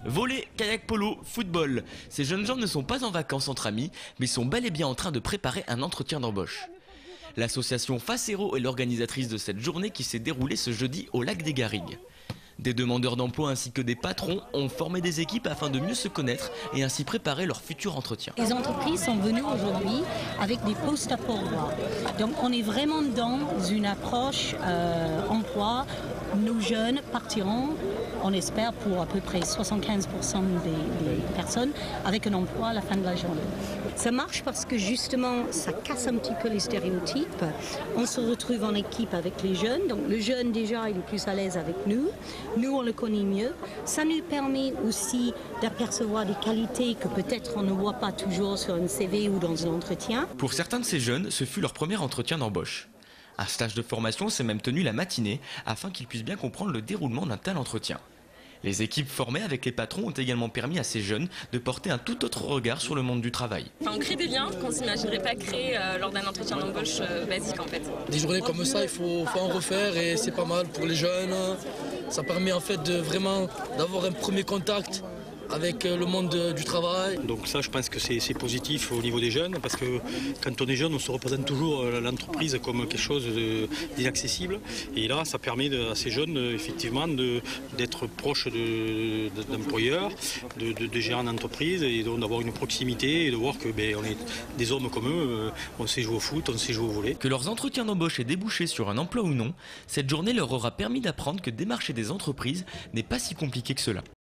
Volley, kayak polo, football. Ces jeunes gens ne sont pas en vacances entre amis, mais sont bel et bien en train de préparer un entretien d'embauche. L'association Facero est l'organisatrice de cette journée qui s'est déroulée ce jeudi au lac des Garrigues. Des demandeurs d'emploi ainsi que des patrons ont formé des équipes afin de mieux se connaître et ainsi préparer leur futur entretien. Les entreprises sont venues aujourd'hui avec des postes à pourvoir. Donc on est vraiment dans une approche emploi. Nos jeunes partiront, on espère, pour à peu près 75% des personnes avec un emploi à la fin de la journée. Ça marche parce que justement, ça casse un petit peu les stéréotypes. On se retrouve en équipe avec les jeunes. Donc le jeune, déjà, il est plus à l'aise avec nous. Nous, on le connaît mieux. Ça nous permet aussi d'apercevoir des qualités que peut-être on ne voit pas toujours sur un CV ou dans un entretien. Pour certains de ces jeunes, ce fut leur premier entretien d'embauche. Un stage de formation s'est même tenu la matinée afin qu'ils puissent bien comprendre le déroulement d'un tel entretien. Les équipes formées avec les patrons ont également permis à ces jeunes de porter un tout autre regard sur le monde du travail. On crée des liens qu'on ne s'imaginerait pas créer lors d'un entretien d'embauche basique en fait. Des journées comme ça, il faut en refaire et c'est pas mal pour les jeunes. Ça permet en fait d'avoir un premier contact avec le monde du travail. Donc ça, je pense que c'est positif au niveau des jeunes, parce que quand on est jeune, on se représente toujours l'entreprise comme quelque chose d'inaccessible. Et là, ça permet à ces jeunes, effectivement, d'être proches d'employeurs, de gérer une entreprise, et donc d'avoir une proximité, et de voir que on est des hommes comme eux, on sait jouer au foot, on sait jouer au volley. Que leurs entretiens d'embauche aient débouché sur un emploi ou non, cette journée leur aura permis d'apprendre que démarcher des entreprises n'est pas si compliqué que cela.